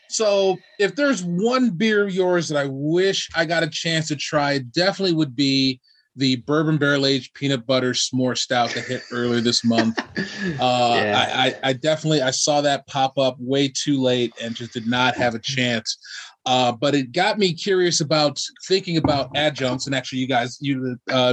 So if there's one beer of yours that I wish I got a chance to try, it definitely would be the bourbon barrel aged peanut butter s'more stout that hit earlier this month. I saw that pop up way too late and just did not have a chance. But it got me curious about thinking about adjuncts. And actually,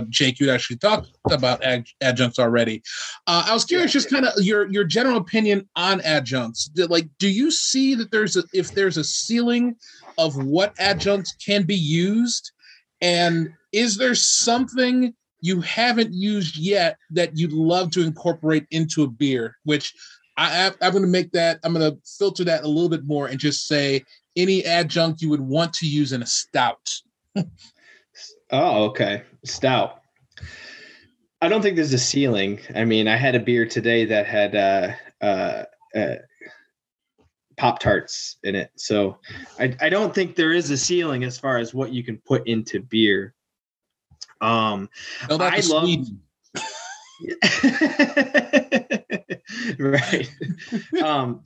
Jake, you'd actually talked about adjuncts already. I was curious, just kind of your general opinion on adjuncts. Do you see that if there's a ceiling of what adjuncts can be used? And is there something you haven't used yet that you'd love to incorporate into a beer? Which I'm going to filter that a little bit more and just say any adjunct you would want to use in a stout. Oh, okay. Stout. I don't think there's a ceiling. I mean, I had a beer today that had Pop-Tarts in it. So I don't think there is a ceiling as far as what you can put into beer. I love right.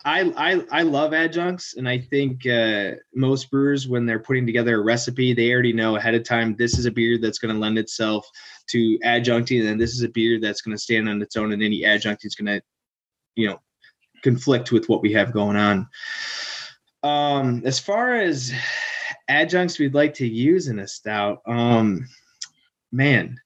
I love adjuncts, and I think most brewers, when they're putting together a recipe, they already know ahead of time this is a beer that's going to lend itself to adjuncting, and this is a beer that's going to stand on its own, and any adjunct is going to, conflict with what we have going on. As far as adjuncts we'd like to use in a stout, man,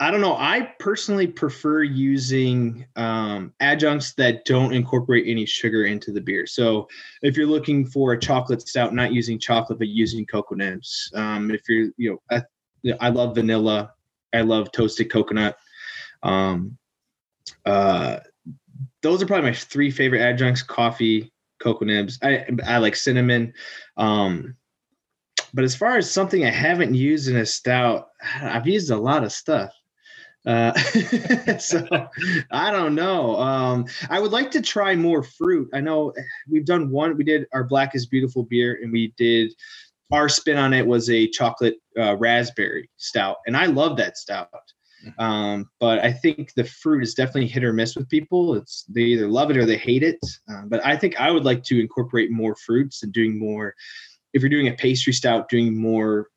I don't know. I personally prefer using adjuncts that don't incorporate any sugar into the beer. So if you're looking for a chocolate stout, not using chocolate, but using cocoa nibs. If you're, I love vanilla. I love toasted coconut. Those are probably my 3 favorite adjuncts: coffee, cocoa nibs. I like cinnamon. But as far as something I haven't used in a stout, I've used a lot of stuff. So I don't know. I would like to try more fruit. I know we did our Black is Beautiful beer, and our spin on it was a chocolate raspberry stout. And I love that stout. But I think the fruit is definitely hit or miss with people. They either love it or they hate it. But I think I would like to incorporate more fruits and doing more. If you're doing a pastry stout, doing more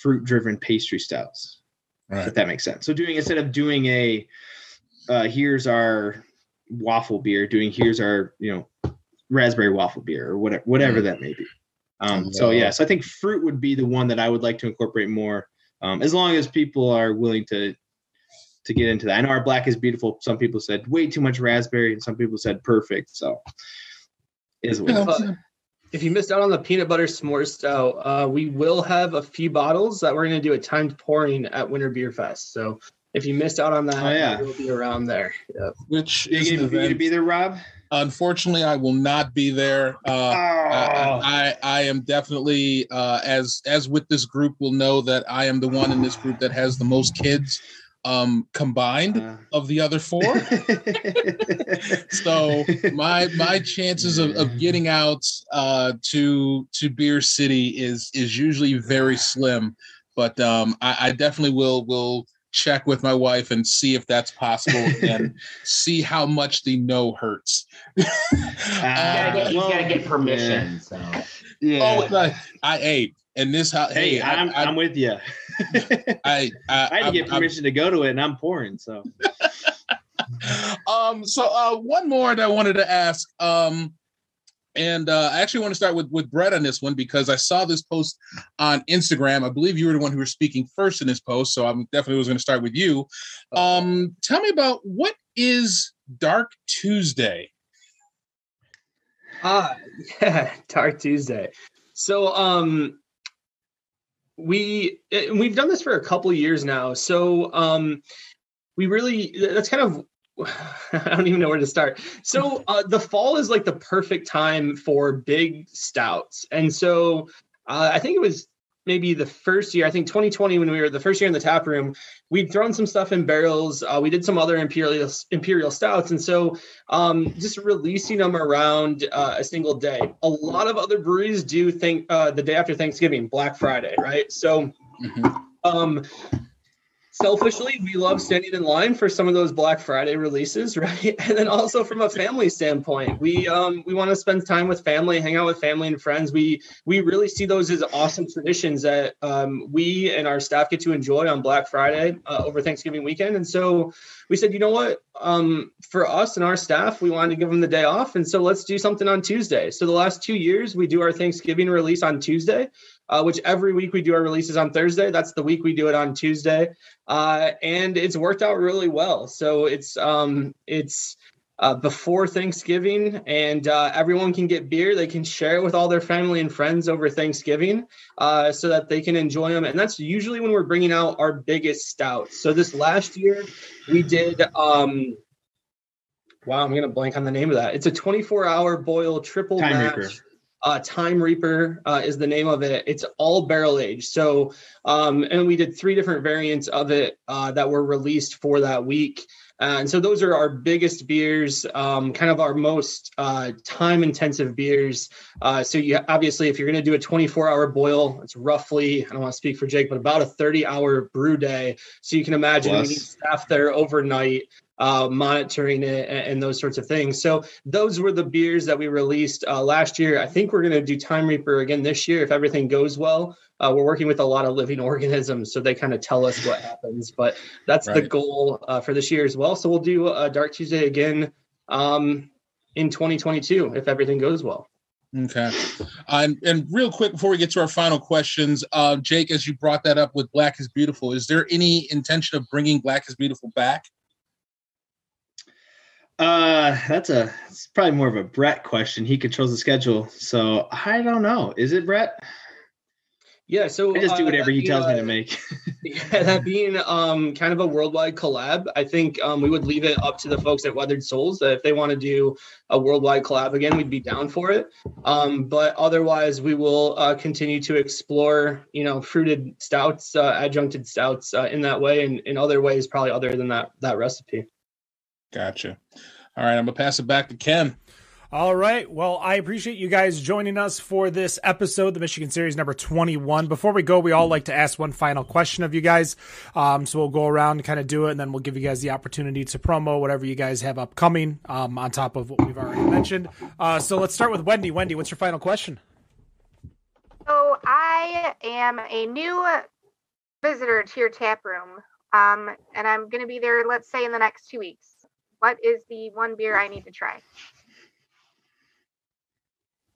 fruit-driven pastry stouts. Right. If that makes sense. So instead of doing here's our waffle beer, here's our raspberry waffle beer or whatever that may be. So I think fruit would be the one that I would like to incorporate more, as long as people are willing to get into that. I know our Black is Beautiful. Some people said way too much raspberry, and some people said perfect. So is what it is. If you missed out on the peanut butter s'more stout, we will have a few bottles that we're going to do a timed pouring at Winter Beer Fest. So if you missed out on that, we'll be around there. Yep. Which is you be there, Rob? Unfortunately, I will not be there. I I am definitely as with this group will know that I am the one in this group that has the most kids combined of the other four. So my chances of getting out to Beer City is usually very slim, but I definitely will check with my wife and see if that's possible and see how much the no hurts. You gotta get permission. So yeah, I'm with you. I had to get permission to go to it, and I'm pouring. So, one more that I wanted to ask, and I actually want to start with Brett on this one because I saw this post on Instagram. I believe you were the one who was speaking first in this post, so I'm definitely was going to start with you. Tell me about what is Dark Tuesday? Yeah, Dark Tuesday. So, we've done this for a couple of years now. So, that's kind of, I don't even know where to start. So, the fall is like the perfect time for big stouts. And so, I think it was maybe the first year, I think 2020, when we were the first year in the tap room, we'd thrown some stuff in barrels. We did some other imperial stouts. And so just releasing them around a single day. A lot of other breweries do think the day after Thanksgiving, Black Friday, right? So selfishly, we love standing in line for some of those Black Friday releases, right? And then also from a family standpoint, we want to spend time with family, hang out with family and friends. We really see those as awesome traditions that we and our staff get to enjoy on Black Friday over Thanksgiving weekend. And so we said, you know what? For us and our staff, we wanted to give them the day off. And so let's do something on Tuesday. So the last 2 years, we do our Thanksgiving release on Tuesday. Which every week we do our releases on Thursday. That's the week we do it on Tuesday. And it's worked out really well. So it's before Thanksgiving and everyone can get beer. They can share it with all their family and friends over Thanksgiving so that they can enjoy them. And that's usually when we're bringing out our biggest stouts. So this last year we did, I'm going to blank on the name of that. It's a 24-hour boil triple Time mash. Time Reaper is the name of it. It's all barrel aged. So, and we did 3 different variants of it that were released for that week. And so those are our biggest beers, kind of our most time intensive beers. So you obviously, if you're going to do a 24-hour boil, it's roughly, I don't want to speak for Jake, but about a 30-hour brew day. So you can imagine we need staff there overnight. Monitoring it and those sorts of things. So those were the beers that we released last year. I think we're going to do Time Reaper again this year if everything goes well. We're working with a lot of living organisms, so they kind of tell us what happens. But that's the goal for this year as well. So we'll do Dark Tuesday again in 2022 if everything goes well. Okay. And real quick before we get to our final questions, Jake, as you brought that up with Black is Beautiful, is there any intention of bringing Black is Beautiful back? It's probably more of a Brett question. He controls the schedule, so I don't know. Is it Brett? Yeah, so I just do whatever he tells me to make. Yeah, that being kind of a worldwide collab, I think we would leave it up to the folks at Weathered Souls that if they want to do a worldwide collab again, we'd be down for it. But otherwise, we will continue to explore, fruited stouts, adjuncted stouts in that way, and in other ways, probably other than that recipe. Gotcha. All right, I'm going to pass it back to Ken. All right. Well, I appreciate you guys joining us for this episode, the Michigan Series number 21. Before we go, we all like to ask one final question of you guys. So we'll go around and kind of do it, and then we'll give you guys the opportunity to promo whatever you guys have upcoming on top of what we've already mentioned. So let's start with Wendy. Wendy, what's your final question? So I am a new visitor to your tap room, and I'm going to be there, let's say, in the next 2 weeks. What is the one beer I need to try?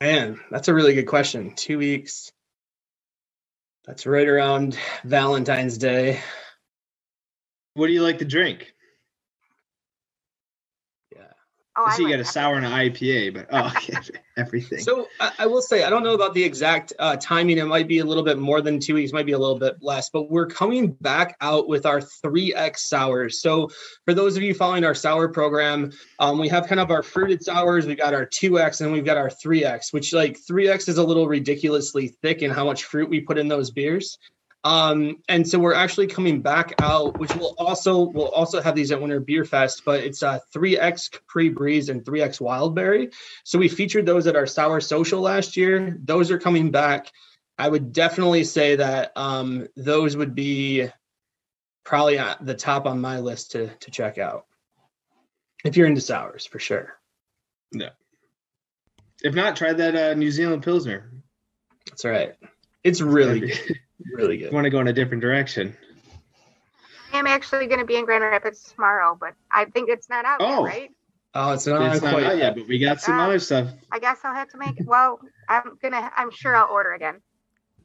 Man, that's a really good question. 2 weeks. That's right around Valentine's Day. What do you like to drink? Yeah. Oh, I see you like got a sour and an IPA, but okay, everything. So I will say, I don't know about the exact timing. It might be a little bit more than 2 weeks, might be a little bit less, but we're coming back out with our 3X sours. So for those of you following our sour program, we have kind of our fruited sours. We got our 2X and we've got our 3X, which like 3X is a little ridiculously thick in how much fruit we put in those beers. And so we're actually coming back out, which we'll also have these at Winter Beer Fest, but it's 3X Capri Breeze and 3X Wildberry. So we featured those at our Sour Social last year. Those are coming back. I would definitely say that those would be probably at the top on my list to check out if you're into sours, for sure. Yeah. If not, try that New Zealand Pilsner. That's right. It's really good. Really good. Want to go in a different direction. I am actually going to be in Grand Rapids tomorrow, but I think it's not out yet, right? Oh, it's not out yet, but we got some other stuff. I guess I'll have to make it. Well, I'm sure I'll order again.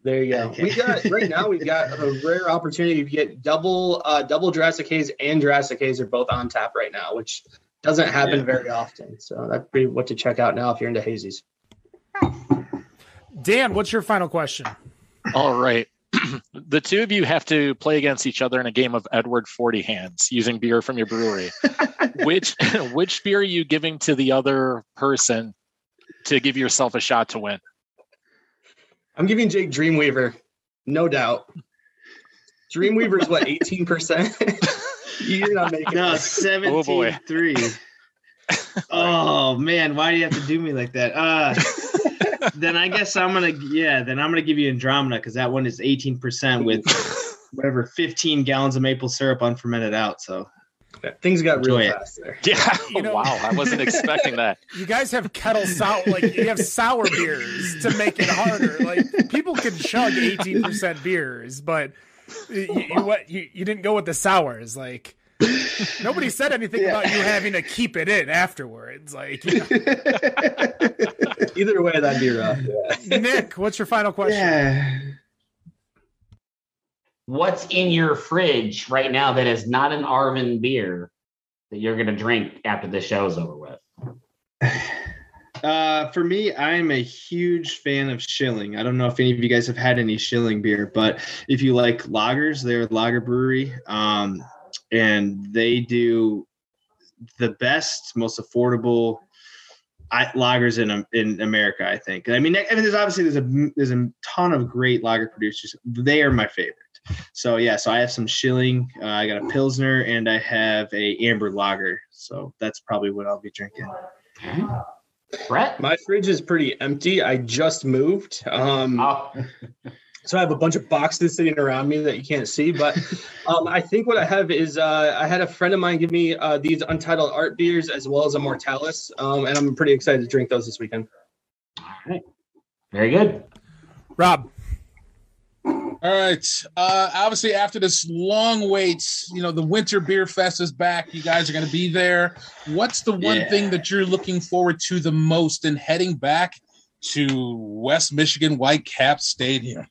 There you go. Okay. We've got a rare opportunity to get double Jurassic Haze and Jurassic Haze are both on tap right now, which doesn't happen very often. So that'd be what to check out now if you're into hazies. Dan, what's your final question? All right. The two of you have to play against each other in a game of Edward 40 hands using beer from your brewery. Which beer are you giving to the other person to give yourself a shot to win? I'm giving Jake Dreamweaver, no doubt. Dreamweaver's what, 18%? You're not making no, it. 17-3. Oh man, why do you have to do me like that? Then I guess I'm gonna give you Andromeda because that one is 18% with whatever 15 gallons of maple syrup unfermented out. So things got real fast there. Yeah. Wow, I wasn't expecting that. You guys have kettle sour, like you have sour beers to make it harder. Like people can chug 18% beers, but you didn't go with the sours. Like nobody said anything about you having to keep it in afterwards. Like either way, that'd be rough. Yeah. Nick, what's your final question? Yeah. What's in your fridge right now that is not an Arvon beer that you're going to drink after the show's over with? For me, I'm a huge fan of Schilling. I don't know if any of you guys have had any Schilling beer, but if you like lagers, they're a lager brewery, and they do the best, most affordable lagers in America, I think. I mean, there's a ton of great lager producers. They are my favorite. So I have some Schilling. I got a Pilsner and I have a amber lager. So that's probably what I'll be drinking. Okay. Brett? My fridge is pretty empty. I just moved. So I have a bunch of boxes sitting around me that you can't see. But I think what I have is I had a friend of mine give me these Untitled Art beers as well as a Mortalis. And I'm pretty excited to drink those this weekend. All right. Very good. Rob. All right. Obviously, after this long wait, the Winter Beer Fest is back. You guys are going to be there. What's the one thing that you're looking forward to the most in heading back to West Michigan Whitecap Stadium?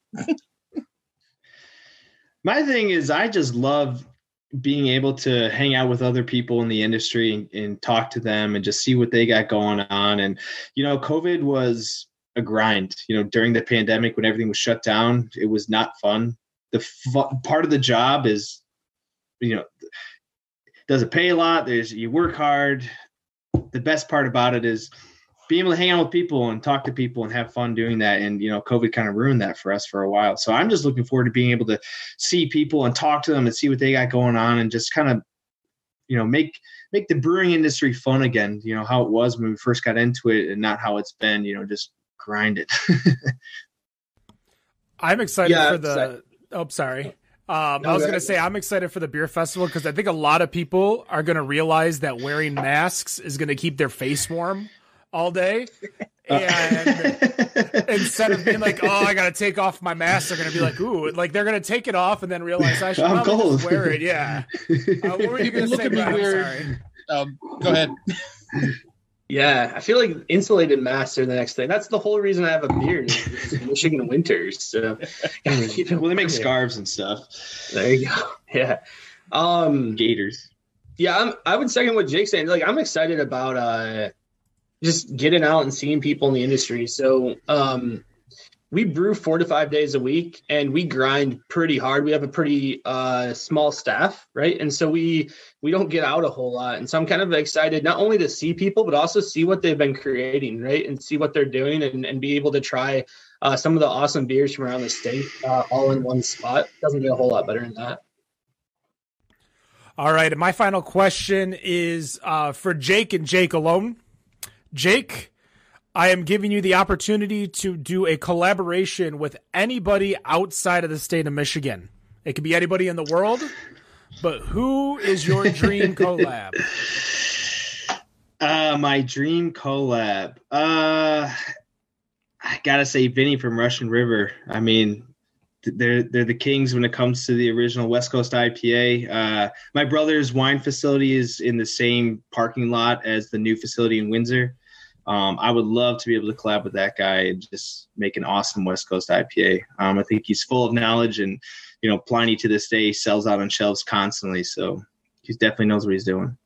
My thing is I just love being able to hang out with other people in the industry and talk to them and just see what they got going on. And, COVID was a grind, during the pandemic when everything was shut down. It was not fun. The part of the job is, doesn't pay a lot. You work hard. The best part about it is being able to hang out with people and talk to people and have fun doing that. And, COVID kind of ruined that for us for a while. So I'm just looking forward to being able to see people and talk to them and see what they got going on and just kind of, make the brewing industry fun again, how it was when we first got into it and not how it's been, just grind it. I'm excited for the sorry. I was going to say I'm excited for the beer festival because I think a lot of people are going to realize that wearing masks is going to keep their face warm all day. And instead of being like, I got to take off my mask, they're going to be like, ooh, like they're going to take it off and then realize I should probably just wear it. Yeah. What were you going to say? Sorry. Go ahead. Yeah, I feel like insulated masks are the next thing. That's the whole reason I have a beard. Is Michigan winters. So, well, they make scarves and stuff. There you go. Yeah. Gators. Yeah, I would second what Jake's saying. Like, I'm excited about just getting out and seeing people in the industry. So we brew 4 to 5 days a week, and we grind pretty hard. We have a pretty small staff, right? And so we don't get out a whole lot. And so I'm kind of excited not only to see people, but also see what they've been creating, right? And see what they're doing, and be able to try some of the awesome beers from around the state all in one spot. Doesn't get a whole lot better than that. All right, and my final question is for Jake and Jake alone. Jake, I am giving you the opportunity to do a collaboration with anybody outside of the state of Michigan. It could be anybody in the world, but who is your dream collab? My dream collab. I gotta say Vinny from Russian River. I mean, they're the kings when it comes to the original West Coast IPA. My brother's wine facility is in the same parking lot as the new facility in Windsor. I would love to be able to collab with that guy and just make an awesome West Coast IPA. I think he's full of knowledge, and Pliny to this day sells out on shelves constantly. So he definitely knows what he's doing.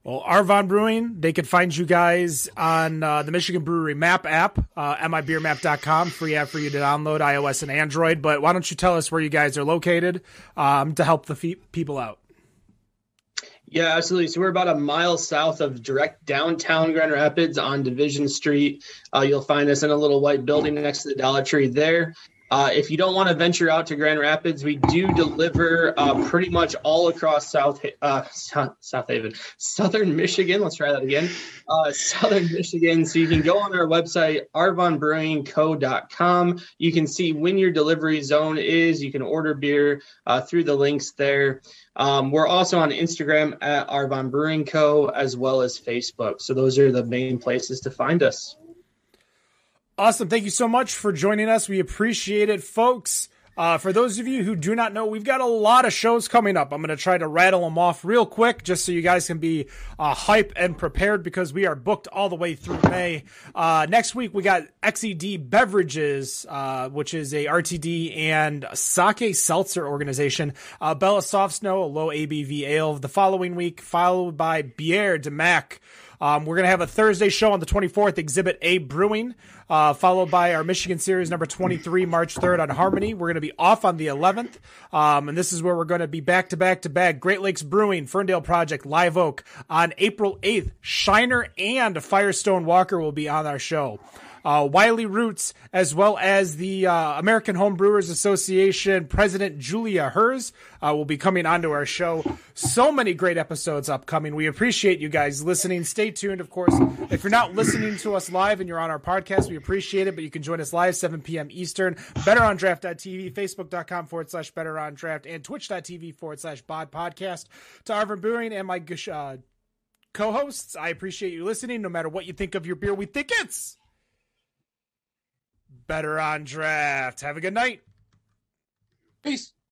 Well, Arvon Brewing, they can find you guys on the Michigan Brewery Map app, mibeermap.com, free app for you to download, iOS and Android. But why don't you tell us where you guys are located to help the people out? Yeah, absolutely. So we're about a mile south of direct downtown Grand Rapids on Division Street. You'll find us in a little white building next to the Dollar Tree there. If you don't want to venture out to Grand Rapids, we do deliver pretty much all across Southern Michigan. Let's try that again. Southern Michigan. So you can go on our website, arvonbrewingco.com. You can see when your delivery zone is. You can order beer through the links there. We're also on Instagram at Arvon Brewing Co. as well as Facebook. So those are the main places to find us. Awesome. Thank you so much for joining us. We appreciate it, folks. For those of you who do not know, we've got a lot of shows coming up. I'm going to try to rattle them off real quick just so you guys can be hype and prepared, because we are booked all the way through May. Next week, we got XED Beverages, which is a RTD and sake seltzer organization. Bella Soft Snow, a low ABV ale. The following week, followed by Bière de Mac. We're going to have a Thursday show on the 24th, Exhibit A Brewing, followed by our Michigan Series number 23, March 3rd on Harmony. We're going to be off on the 11th, and this is where we're going to be back-to-back-to-back. Great Lakes Brewing, Ferndale Project, Live Oak. On April 8th, Shiner and Firestone Walker will be on our show. Wiley Roots, as well as the American Home Brewers Association President Julia Hers will be coming onto our show. So many great episodes upcoming. We appreciate you guys listening. Stay tuned, of course. If you're not listening to us live and you're on our podcast, we appreciate it, but you can join us live 7 p.m. Eastern. BetterOnDraft.tv, Facebook.com/BetterOnDraft, and Twitch.tv/Bod Podcast. To Arvon Brewing and my co-hosts, I appreciate you listening. No matter what you think of your beer, we think it's Better on Draft. Have a good night. Peace.